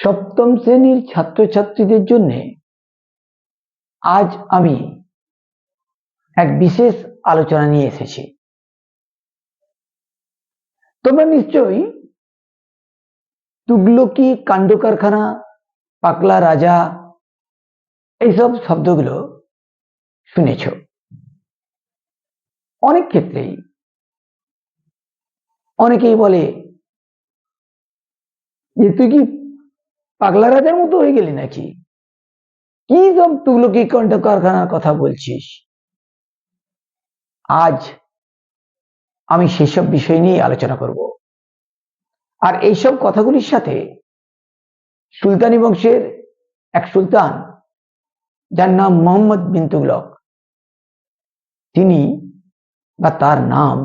সপ্তম শ্রেণীর ছাত্রছাত্রীদের জন্য আজ আমি এক বিশেষ আলোচনা নিয়ে এসেছি। তোমরা নিশ্চয়ই তুগলকি, কাণ্ড কারখানা, পাগলা রাজা এইসব শব্দগুলো শুনেছ। অনেক ক্ষেত্রেই অনেকেই বলে যে তুই কি পাগলা রাজার মতো হয়ে গেলি নাকি, কি সব তুগলকি কাণ্ড কারখানার কথা বলছিস। আজ আমি সেসব বিষয় নিয়ে আলোচনা করব। আর এইসব কথাগুলির সাথে সুলতানি বংশের এক সুলতান, যার নাম মোহাম্মদ বিন তুগলক, তিনি বা তার নাম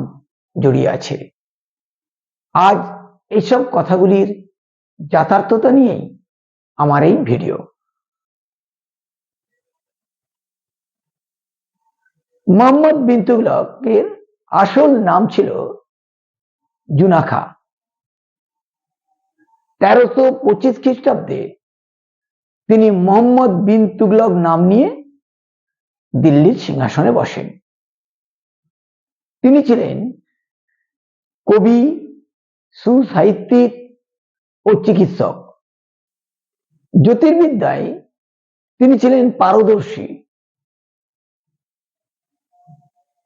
জড়িয়ে আছে। আজ এইসব কথাগুলির যথার্থতা নিয়েই আমার এই ভিডিও। মোহাম্মদ বিন তুগলকের আসল নাম ছিল জুনা খাঁ। 1325 খ্রিস্টাব্দে তিনি মোহাম্মদ বিন তুগলক নাম নিয়ে দিল্লির সিংহাসনে বসেন। তিনি ছিলেন কবি, সুসাহিত্যিক ও চিকিৎসক। জ্যোতির্বিদ্যায় তিনি ছিলেন পারদর্শী।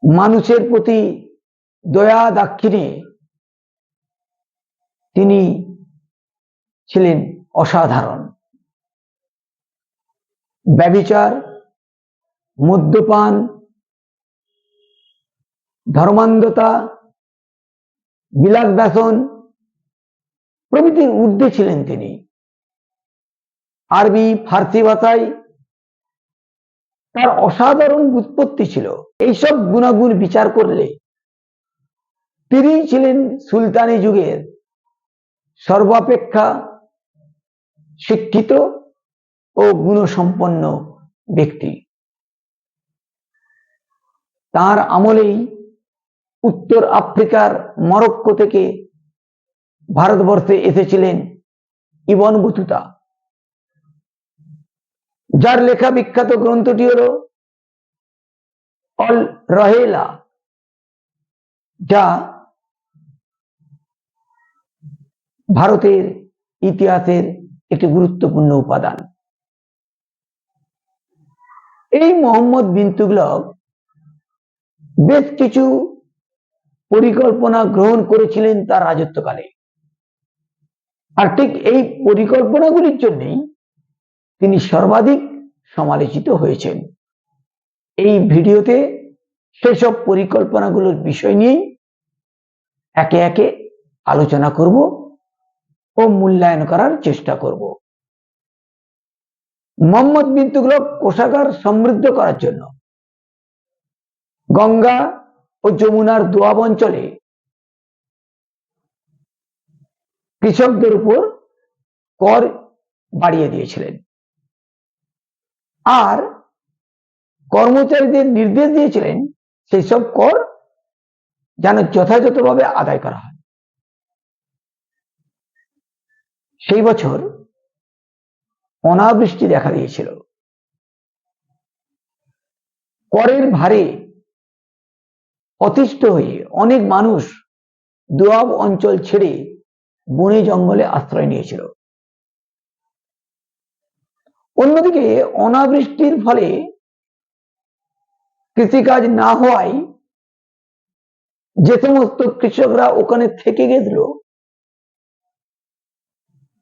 মানুষের প্রতি দয়া দাক্ষিণ্যে তিনি ছিলেন অসাধারণ। ব্যভিচার, মদ্যপান, ধর্মান্ধতা, বিলাস ব্যসন প্রভৃতির ঊর্ধ্বে ছিলেন তিনি। আরবি, ফার্সি ভাষায় তার অসাধারণ ব্যুৎপত্তি ছিল। এইসব গুণাগুণ বিচার করলে তিনি ছিলেন সুলতানি যুগের সর্বাপেক্ষা শিক্ষিত ও গুণসম্পন্ন ব্যক্তি। তার আমলেই উত্তর আফ্রিকার মরক্কো থেকে ভারতবর্ষে এসেছিলেন ইবন বতুতা, যার লেখা বিখ্যাত গ্রন্থটি হল অল রহেলা, যা ভারতের ইতিহাসের একটি গুরুত্বপূর্ণ উপাদান। এই মোহাম্মদ বিন তুগলক বেশ কিছু পরিকল্পনা গ্রহণ করেছিলেন তার রাজত্বকালে। আর ঠিক এই পরিকল্পনাগুলির জন্যই তিনি সর্বাধিক সমালোচিত হয়েছেন। এই ভিডিওতে সেসব পরিকল্পনাগুলোর বিষয় নিয়েই একে একে আলোচনা করব ও মূল্যায়ন করার চেষ্টা করব। মোহাম্মদ বিন তুগলক কোষাগার সমৃদ্ধ করার জন্য গঙ্গা ও যমুনার দোয়াব অঞ্চলে কৃষকদের উপর কর বাড়িয়ে দিয়েছিলেন আর কর্মচারীদের নির্দেশ দিয়েছিলেন সেই সব কর যেন যথাযথভাবে আদায় করা হয়। সেই বছর অনাবৃষ্টি দেখা দিয়েছিল। করের ভারে অতিষ্ঠ হয়ে অনেক মানুষ দোয়াব অঞ্চল ছেড়ে বনে জঙ্গলে আশ্রয় নিয়েছিল। অন্যদিকে অনাবৃষ্টির ফলে কৃষিকাজ না হওয়ায় যে সমস্ত কৃষকরা ওখানে থেকে গেছিল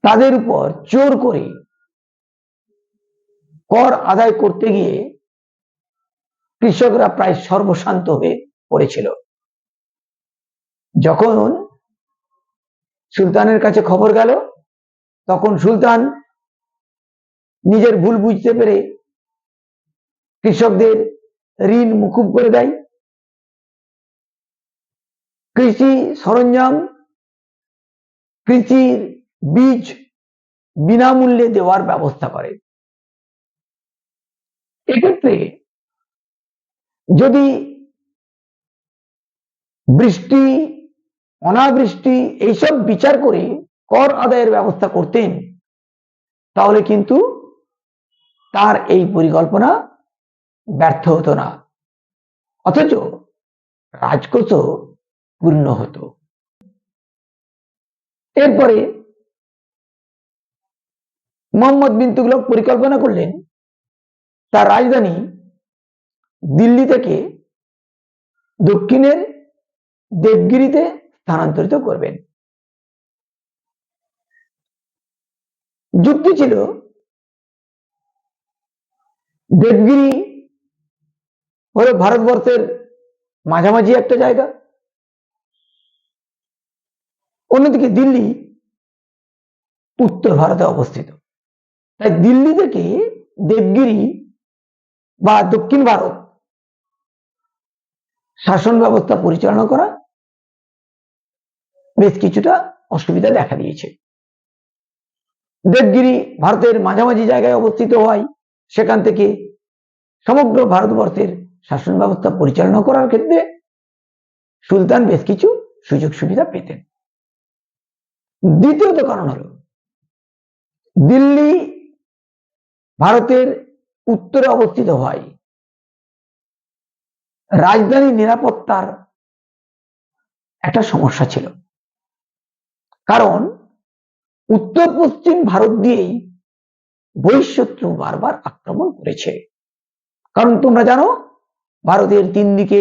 তাদের উপর জোর করে কর আদায় করতে গিয়ে কৃষকরা প্রায় সর্বশান্ত হয়ে পড়েছিল। যখন সুলতানের কাছে খবর গেল, তখন সুলতান নিজের ভুল বুঝতে পেরে কৃষকদের ঋণ মুকুব করে দেয়। কৃষি সরঞ্জাম, কৃষির বীজ বিনামূল্যে দেওয়ার ব্যবস্থা করে। এক্ষেত্রে যদি বৃষ্টি, অনাবৃষ্টি এইসব বিচার করে কর আদায়ের ব্যবস্থা করতেন, তাহলে কিন্তু তার এই পরিকল্পনা ব্যর্থ হতো না, অথচ রাজকোষও পূর্ণ হতো। এরপরে মোহাম্মদ বিন তুগলক পরিকল্পনা করলেন তার রাজধানী দিল্লি থেকে দক্ষিণের দেবগিরিতে স্থানান্তরিত করবেন। যুক্তি ছিল দেবগিরি হলো ভারতবর্ষের মাঝামাঝি একটা জায়গা, অন্যদিকে দিল্লি উত্তর ভারতে অবস্থিত, তাই দিল্লি থেকে দেবগিরি বা দক্ষিণ ভারত শাসন ব্যবস্থা পরিচালনা করা বেশ কিছুটা অসুবিধা দেখা দিয়েছে। দেবগিরি ভারতের মাঝামাঝি জায়গায় অবস্থিত হওয়ায় সেখান থেকে সমগ্র ভারতবর্ষের শাসন ব্যবস্থা পরিচালনা করার ক্ষেত্রে সুলতান বেশ কিছু সুযোগ সুবিধা পেতেন। দ্বিতীয়ত কারণ হল দিল্লি ভারতের উত্তরে অবস্থিত হওয়ায় রাজধানী নিরাপত্তার একটা সমস্যা ছিল, কারণ উত্তর পশ্চিম ভারত দিয়েই বহিঃশত্রু বারবার আক্রমণ করেছে। কারণ তোমরা জানো ভারতের 3 দিকে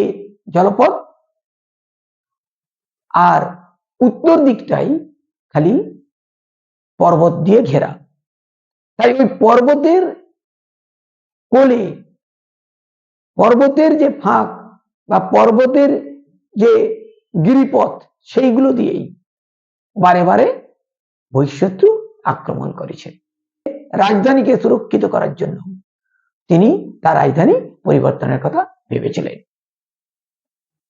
জলপথ, আর উত্তর দিকটাই খালি পর্বত দিয়ে ঘেরা, তাই ওই পর্বতের কোলে, পর্বতের যে ফাঁক বা পর্বতের যে গিরিপথ, সেইগুলো দিয়েই বারে বারে বহিঃশত্রু আক্রমণ করেছে। রাজধানীকে সুরক্ষিত করার জন্য তিনি তার রাজধানী পরিবর্তনের কথা ভেবেছিলেন।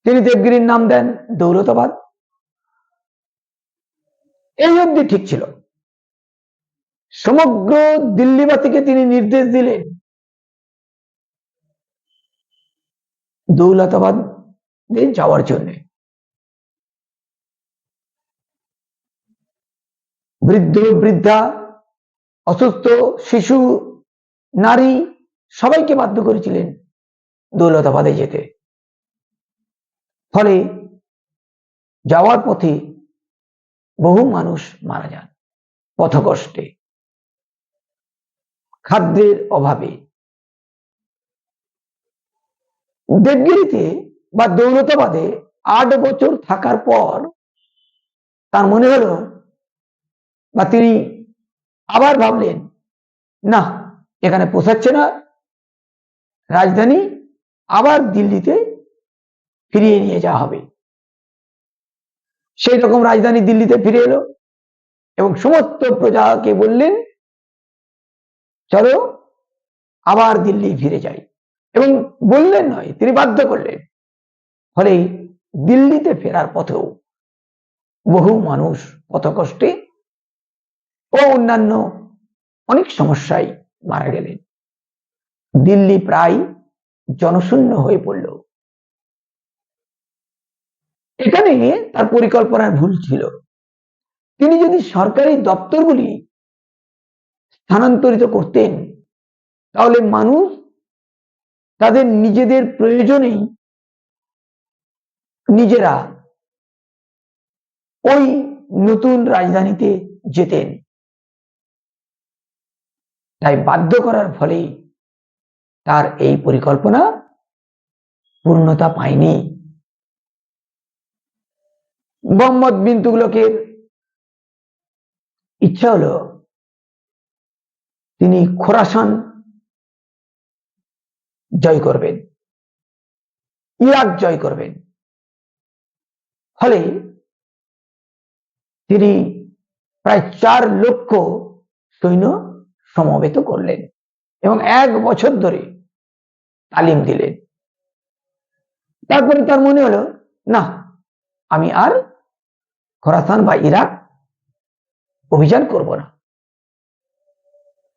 তিনি দেবগিরির নাম দেন দৌলতাবাদ। এই অবধি ঠিক ছিল। সমগ্র দিল্লিবাসীকে তিনি নির্দেশ দিলেন দৌলতাবাদে যাওয়ার জন্য। বৃদ্ধ বৃদ্ধা, অসুস্থ শিশু, নারী সবাইকে বাধ্য করেছিলেন দৌলতাবাদে যেতে। ফলে যাওয়ার পথে বহু মানুষ মারা যান পথকষ্টে, খাদ্যের অভাবে। দেবগিরিতে বা দৌলতাবাদে 8 বছর থাকার পর তার মনে হলো, বা তিনি আবার ভাবলেন, না এখানে পোষাচ্ছে না, রাজধানী আবার দিল্লিতে ফিরিয়ে নিয়ে যাওয়া হবে। সেই রকম রাজধানী দিল্লিতে ফিরে এলো এবং সমস্ত প্রজাকে বললেন, চলো আবার দিল্লি ফিরে যাই। এবং বললেন নয়, তিনি বাধ্য করলেন। ফলে দিল্লিতে ফেরার পথেও বহু মানুষ পথকষ্টে ও অন্যান্য অনেক সমস্যায় মারা গেলেন। দিল্লি প্রায় জনশূন্য হয়ে পড়ল। এখানে তার পরিকল্পনার ভুল ছিল। তিনি যদি সরকারি দপ্তরগুলি স্থানান্তরিত করতেন, তাহলে মানুষ তাদের নিজেদের প্রয়োজনেই নিজেরা ওই নতুন রাজধানীতে যেতেন। তাই বাধ্য করার ফলেই তার এই পরিকল্পনা পূর্ণতা পায়নি। মোহাম্মদ বিন তুগলকের ইচ্ছা হলো তিনি খোরাসান জয় করবেন, ইরাক জয় করবেন। ফলে তিনি প্রায় 4 লক্ষ সৈন্য সমবেত করলেন এবং 1 বছর ধরে তালিম দিলেন। তারপরে তার মনে হলো, না আমি আর খোরাসান বা ইরাক অভিযান করব না।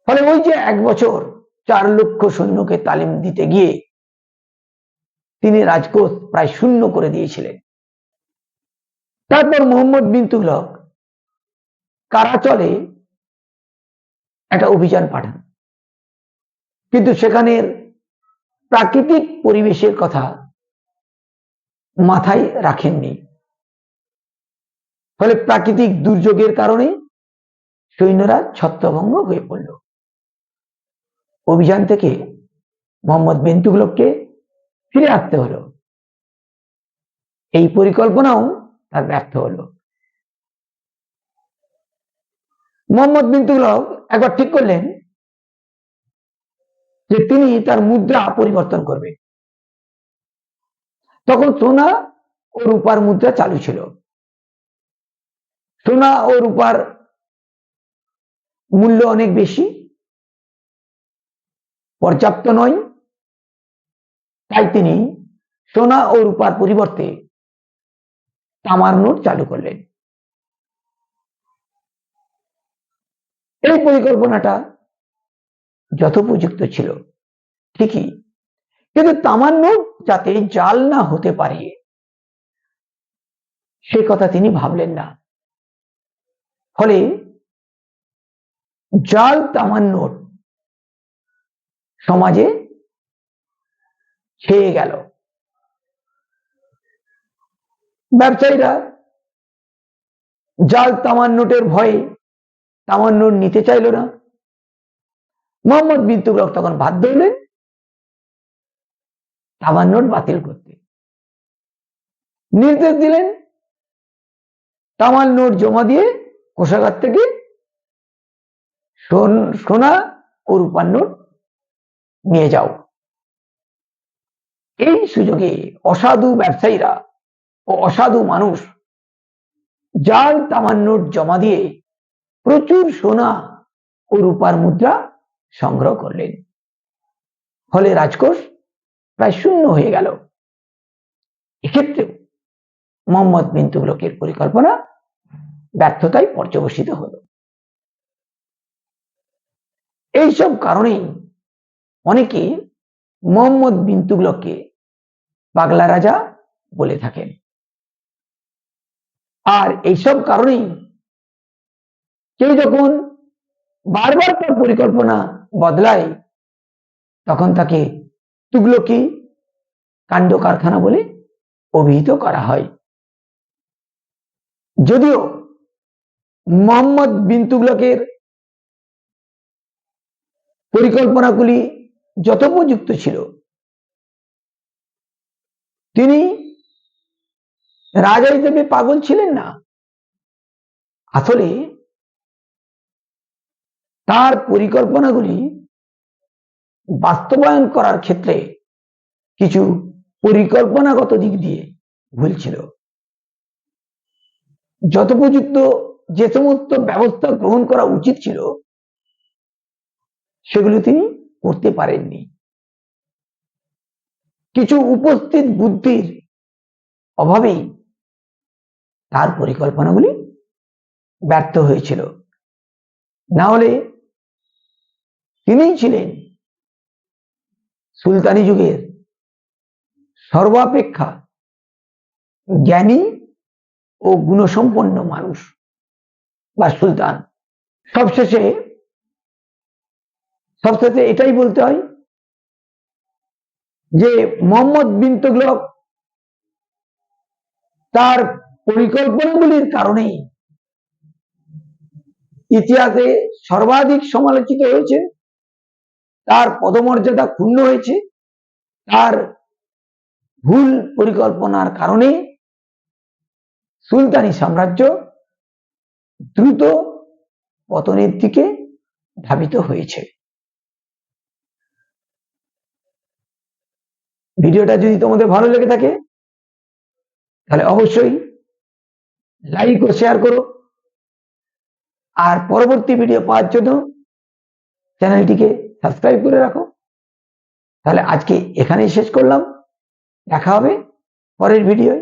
ফলে ওই যে 1 বছর 4 লক্ষ সৈন্যকে তালিম দিতে গিয়ে তিনি রাজকোষ প্রায় শূন্য করে দিয়েছিলেন। তারপর মোহাম্মদ বিন তুগলক কারাচলে একটা অভিযান পাঠান, কিন্তু সেখানের প্রাকৃতিক পরিবেশের কথা মাথায় রাখেননি। ফলে প্রাকৃতিক দুর্যোগের কারণে সৈন্যরা ছত্রভঙ্গ হয়ে পড়ল। অভিযান থেকে মোহাম্মদ বিন তুগলককে ফিরে আসতে হলো। এই পরিকল্পনাও তার ব্যর্থ হলো। মোহাম্মদ বিন তুগলক একবার ঠিক করলেন যে তিনি তার মুদ্রা পরিবর্তন করবে। তখন সোনা ও রূপার মুদ্রা চালু ছিল। সোনা ও রূপার মূল্য অনেক বেশি, পর্যাপ্ত নয়, তাই তিনি সোনা ও রূপার পরিবর্তে তামার নোট চালু করলেন। এই পরিকল্পনাটা যথোপযুক্ত ছিল ঠিকই, কিন্তু তামার নোট যাতে জাল না হতে পারে সে কথা তিনি ভাবলেন না। ফলে জাল তামার নোট সমাজে ছেয়ে গেল। ব্যবসায়ীরা জাল তামার নোটের ভয়ে তামার নোট নিতে চাইল না। মোহাম্মদ বিন তুগলক তখন বাধ্য হলেন তামার নোট বাতিল করতে। নির্দেশ দিলেন তামার নোট জমা দিয়ে কোষাগার থেকে সোনা ও রূপার নোট নিয়ে যাও। এই সুযোগে অসাধু ব্যবসায়ীরা ও অসাধু মানুষ জাল তামার নোট জমা দিয়ে প্রচুর সোনা ও রূপার মুদ্রা সংগ্রহ করলেন। ফলে রাজকোষ প্রায় শূন্য হয়ে গেল। এক্ষেত্রেও মোহাম্মদ বিন তুগলকের পরিকল্পনা ব্যর্থতায় পর্যবসিত হলো। এইসব কারণেই অনেকে মোহাম্মদ বিন তুগলককে পাগলা রাজা বলে থাকেন। আর এইসব কারণেই কেউ যখন বারবার তার পরিকল্পনা বদলায় তখন তাকে তুগলকি কাণ্ড কারখানা বলে অভিহিত করা হয়। যদিও মোহাম্মদ বিন তুগলকের পরিকল্পনাগুলি যথোপযুক্ত ছিল, তিনি রাজা হিসেবে পাগল ছিলেন না। আসলে তার পরিকল্পনাগুলি বাস্তবায়ন করার ক্ষেত্রে কিছু পরিকল্পনাগত দিক দিয়ে ভুল ছিল। যথোপযুক্ত যে সমস্ত ব্যবস্থা গ্রহণ করা উচিত ছিল সেগুলো তিনি করতে পারেননি। কিছু উপস্থিত বুদ্ধির অভাবেই তার পরিকল্পনাগুলি ব্যর্থ হয়েছিল। না হলে তিনিই ছিলেন সুলতানি যুগের সর্বাপেক্ষা জ্ঞানী ও গুণসম্পন্ন মানুষ বা সুলতান। সবশেষে এটাই বলতে হয় যে মোহাম্মদ বিন তুগলক তার পরিকল্পনাগুলির কারণেই ইতিহাসে সর্বাধিক সমালোচিত হয়েছে, তার পদমর্যাদা ক্ষুণ্ণ হয়েছে। তার ভুল পরিকল্পনার কারণে সুলতানি সাম্রাজ্য দ্রুত পতনের দিকে ধাবিত হয়েছে। ভিডিওটা যদি তোমাদের ভালো লেগে থাকে তাহলে অবশ্যই লাইক ও শেয়ার করো, আর পরবর্তী ভিডিও পাওয়ার জন্য চ্যানেলটিকে সাবস্ক্রাইব করে রাখো। তাহলে আজকে এখানেই শেষ করলাম, দেখা হবে পরের ভিডিওয়।